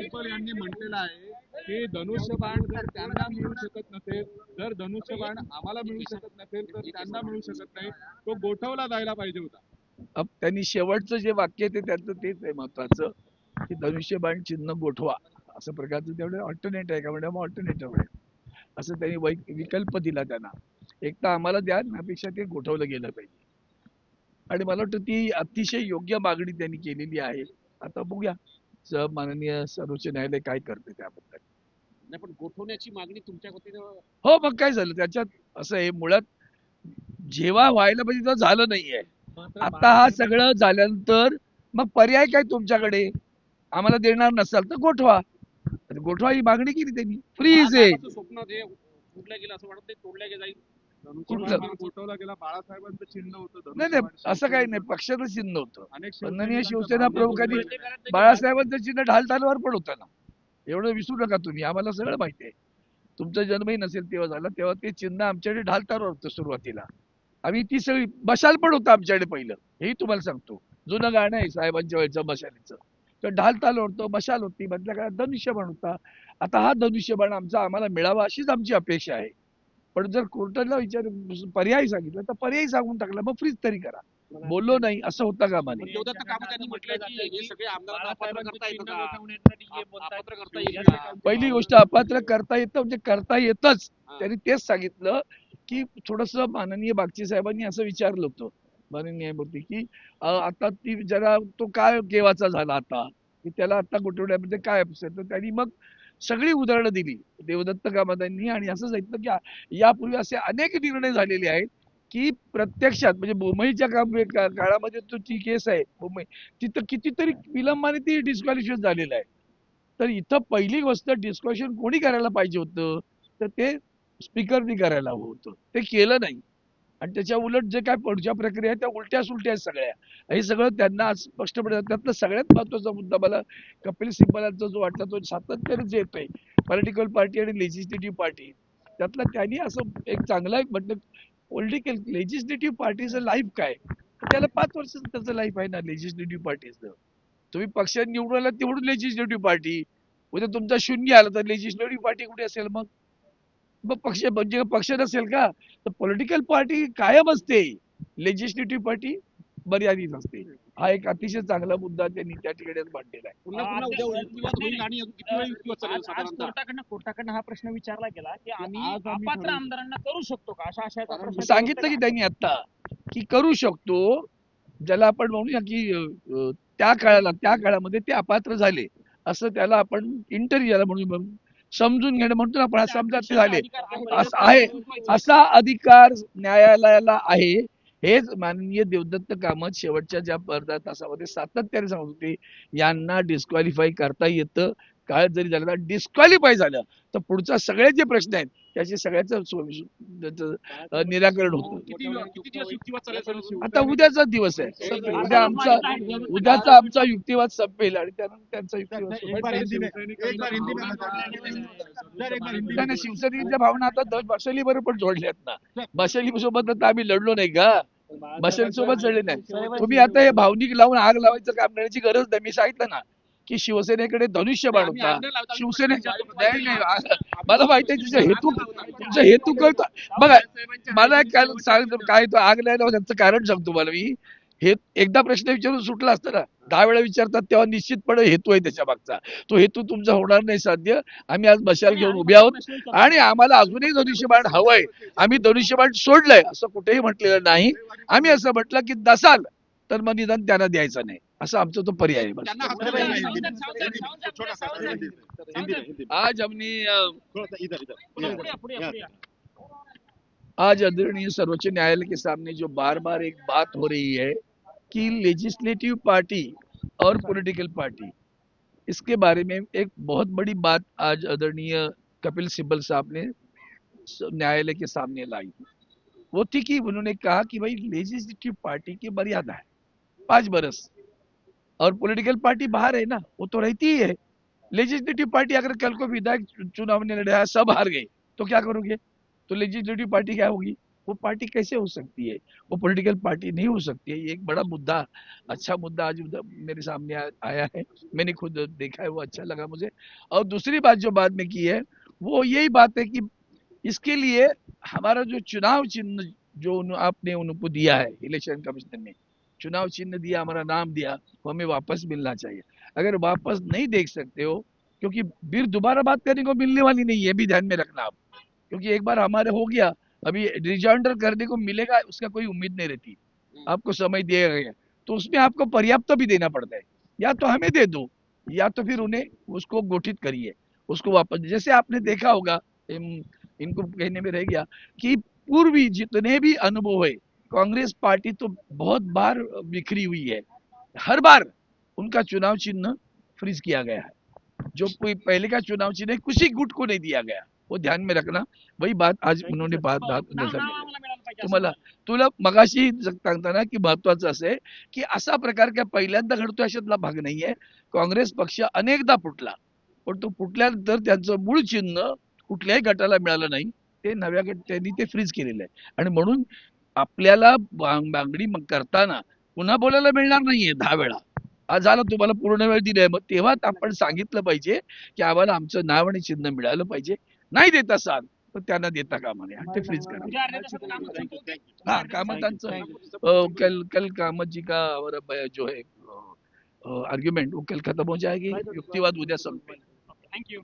सिब्बल यांनी म्हटलेलं आहे की धनुष्यबाण जर त्यांना मिळू शकत नसेल, जर धनुष्यबाण आम्हाला मिळू शकत नसेल तर त्यांना मिळू शकत नाही, तो गोठवला जायला पाहिजे होता. त्यांनी शेवटचं जे वाक्य ते त्यांचं तेच आहे महत्वाचं, की धनुष्यबाण चिन्ह गोठवा असं प्रकारचं तेवढं ऑल्टरनेट आहे का म्हणजे ऑल्टरनेटिव्ह आहे असं त्यांनी विकल्प दिला त्यांना. एक तर आम्हाला द्या, त्यापेक्षा ते गोठवलं गेलं पाहिजे. आणि मला वाटतं ती अतिशय योग्य मागणी त्यांनी केलेली आहे. आता बघूया माननीय सर्वोच्च न्यायालय काय करते त्याबद्दल. नाही, पण गोठवण्याची मागणी तुमच्या वतीनं हो, मग काय झालं त्याच्यात असं आहे, मुळात जेव्हा व्हायला पाहिजे तर झालं नाहीये. आता हा सगळं झाल्यानंतर मग पर्याय काय तुमच्याकडे, आम्हाला देणार नसाल तर गोठवा. गोठवा ही मागणी केली त्यांनी. फ्रीज आहे. महासाहेबांचं स्वप्न जे फुटलं गेलं असं वाटत नाही, तोडलं जाईल. धनुष्यबाण गोठवला गेला, बाळासाहेबांचं चिन्ह होतं. नाही नाही, असं काही नाही, पक्षाचं चिन्ह होतं. अनेक माननीय शिवसेना प्रमुखांनी बाळासाहेबांचं चिन्ह ढाल तलवार पण होतं ना, एवढं विसरू नका तुम्ही. आम्हाला सगळं माहिती आहे. तुमचा जन्मही नसेल तेव्हा झाला, तेव्हा ते चिन्ह आमच्याकडे ढाल तलवार होतं सुरुवातीला. आम्ही ती सगळी मशाल पण होतं आमच्याकडे पहिलं, हेही तुम्हाला सांगतो. जुनं गाणं आहे साहेबांच्या वेळचं मशालीचं. तर ढाल तलवार होतं, मशाल होती, मधल्या काळात धनुष्यबाण होता. आता हा धनुष्यबाण आम्हाला मिळावा अशीच आमची अपेक्षा आहे. पण जर कोर्टाला पर्याय सांगितलं तर पर्याय सांगून टाकला, मग फ्रीज तरी करा. बोललो नाही असं होतं का माने. देवदत्त कामत म्हटलं की हे सगळे आमदारांना अपात्र करता येतं का? अपात्र करता येईल का? पहिली गोष्ट अपात्र करता येतं म्हणजे करता येतच. त्यांनी तेच सांगितलं की थोडस माननीय बागची साहेबांनी असं विचारलं होतं माननीय न्यायमूर्ती की आता ती जरा तो काय केव्हाचा झाला आता की त्याला आता गोठवण्यामध्ये काय असेल, तर त्यांनी मग सगळी उदाहरणं दिली देवदत्त कामतांनी. आणि असं सांगितलं की यापूर्वी असे अनेक निर्णय झालेले आहेत की प्रत्यक्षात म्हणजे मुंबईच्या काळामध्ये तो ती केस आहे मुंबई, तिथं कितीतरी विलंबाने ती डिस्क्वालिफिकेशन झालेलं आहे. तर इथं पहिली गोष्ट डिस्कशन कोणी करायला पाहिजे होतं, तर ते स्पीकरनी करायला हवं होतं. ते केलं नाही. आणि त्याच्या उलट जे काय पुढच्या प्रक्रिया आहेत त्या उलट्या सुलट्या आहेत सगळ्या. हे सगळं त्यांना आज स्पष्टपणे त्यातला सगळ्यात महत्वाचा मुद्दा मला कपिल सिब्बलांचा जो वाटला तो सातत्याने जे येतोय पॉलिटिकल पार्टी आणि लेजिस्लेटिव्ह पार्टी, त्यातला त्यांनी असं एक चांगला एक म्हटलं पॉलिटिकल लेजिस्लेटिव्ह पार्टीचं लाईफ काय, तर त्याला 5 वर्षाचं त्याचं लाईफ आहे ना लेजिस्लेटिव्ह पार्टीचं. तुम्ही पक्ष निवडून आला तेवढून लेजिस्लेटिव्ह पार्टी, उद्या तुमचा शून्य आला तर लेजिस्लेटिव्ह पार्टी कुठे असेल मग पक्ष म्हणजे पक्ष नसेल का. तर पॉलिटिकल पार्टी कायम असते, लेजिस्लेटिव्ह पार्टी मर्यादित असते. हा एक अतिशय चांगला मुद्दा त्यांनी त्या ठिकाणी मांडलेला आहे. पुन्हा पुन्हा उद्या युक्तिवाद होईल आणि अजून किती वेळ युक्तिवाद चालेल साधारणतः? कोर्टाकडनं हा प्रश्न विचारला गेला की आम्ही अपात्र आमदारांना करू शकतो का, अशा आशयाचा प्रश्न सांगितलं की त्यांनी आता की करू शकतो, ज्याला आपण म्हणूया की त्या काळामध्ये ते अपात्र झाले असं त्याला आपण इंटरव्ह्यूला म्हणून समजून घेणं म्हणतो ना आपण, समजा ते झाले असं आहे, असा अधिकार न्यायालयाला आहे. हेच माननीय देवदत्त कामत शेवटच्या ज्या अर्धा तासामध्ये सातत्याने सांगत होते, यांना डिस्क्वालिफाय करता येतं. काय जरी झालं तर डिस्क्वालिफाय झालं तर पुढचा सगळे जे प्रश्न आहेत त्याचे सगळ्याचं निराकरण होतं. किती दिवस युक्तिवाद चालेल? आता उद्याचा दिवस आहे, उद्याचा आमचा युक्तिवाद संपेल आणि त्यानंतर त्यांचा युक्तिवाद संपेल. शिवसेनेच्या भावना आता बशाली बरोबर पण जोडल्यात ना. बशाली सोबत आता आम्ही लढलो नाही का, बशाली सोबत लढले नाही. तुम्ही आता हे भावनिक लावून आग लावायचं काम करण्याची गरज नाही. मी सांगितलं ना की शिवसेनेकडे धनुष्यबाण होता, शिवसेनेच्या मला माहिती आहे तुमचा हेतू कळतो. बघा मला काय तो आग लायला त्याचं कारण सांगतो मला मी. हे एकदा प्रश्न विचारून सुटला असतं ना, 10 वेळा विचारतात तेव्हा निश्चितपणे हेतू आहे त्याच्या मागचा. तो हेतू तुमचा होणार नाही साध्य. आम्ही आज मशाल घेऊन उभे आहोत आणि आम्हाला अजूनही धनुष्यबाण हवंय. आम्ही धनुष्यबाण सोडलंय असं कुठेही म्हटलेलं नाही. आम्ही असं म्हटलं की नसाल तर मग निदान त्यांना द्यायचं नाही, असं आमचा तो पर्याय आहे. आज हमने आज आदरणीय सर्वोच्च न्यायालय के सामने जो बार बार एक बात हो रही है कि लेजिस्लेटिव पार्टी और पॉलिटिकल पार्टी, इसके बारे में एक बहुत बड़ी बात आज आदरणीय कपिल सिब्बल साहब ने न्यायालय के सामने लाई. वो थी कि उन्होंने कहा कि भाई लेजिस्लेटिव पार्टी की मर्यादा है 5 बरस और पॉलिटिकल पार्टी बाहर है ना, वो तो रहती ही है. लेजिस्लेटिव पार्टी अगर कल को विधायक चुनाव में लड़ा, सब हार गए तो क्या करोगे, तो लेजिस्लेटिव पार्टी क्या होगी. वो पार्टी कैसे हो सकती है? वो पॉलिटिकल पार्टी नहीं हो सकती है। ये एक बड़ा मुद्दा, अच्छा मुद्दा आज मेरे सामने आया है, मैंने खुद देखा है, वो अच्छा लगा मुझे। और दूसरी बात जो बाद में की है वो यही बात है कि इसके लिए हमारा जो चुनाव चिन्ह जो आपने उनको दिया है, इलेक्शन कमीशन ने चुनाव चिन्ह दिया, हमारा नाम दिया, वो हमें वापस मिलना चाहिए। अगर वापस नहीं देख सकते हो, क्योंकि फिर दोबारा बात करने को मिलने वाली नहीं है, ये भी ध्यान में रखना आप, क्योंकि एक बार हमारे हो गया, अभी रिजॉइंडर करने को मिलेगा उसका कोई उम्मीद नहीं रहती। आपको समय दिया गया तो उसमें आपको पर्याप्त भी देना पड़ता है, या तो हमें दे दो या तो फिर उन्हें उसको गठित करिए, उसको वापस। जैसे आपने देखा होगा, इनको कहने में रह गया कि पूर्वी जितने भी अनुभव है, कांग्रेस पार्टी तो बहुत बार बिखरी हुई है, हर बार उनका चुनाव चिन्ह फ्रीज किया गया है। जो कोई पहले का चुनाव चिन्ह किसी गुट को नहीं दिया गया, वो ध्यान में रखना। वही बात आज उन्होंने बात तुम्हाला तुला मगाशी सांगताना की महत्वाचं असं आहे की असा प्रकार काय पहिल्यांदा घडतो अशातला भाग नाहीये। काँग्रेस पक्ष अनेकदा फुटला, पण तो फुटल्यानंतर त्यांचं मूळ चिन्ह कुठल्याही गटाला मिळालं नाही, ते नव्या गट त्यांनी ते फ्रीज केलेलं आहे। आणि म्हणून आपल्याला मागणी करताना पुन्हा बोलायला मिळणार नाहीये 10 वेळा। आज झालं तुम्हाला पूर्ण वेळ दिलाय, मग तेव्हाच आपण सांगितलं पाहिजे की आम्हाला आमचं नाव आणि चिन्ह मिळालं पाहिजे। नाही देत असाल तर त्यांना देता कामा नये आणि ते फ्रीज करा। हाँ कामतांचं कल कल कामत जी का और जो है आर्ग्यूमेंट वो कल खत्म हो जाएगी, युक्तिवाद उद्या संपेल। थँक्यू।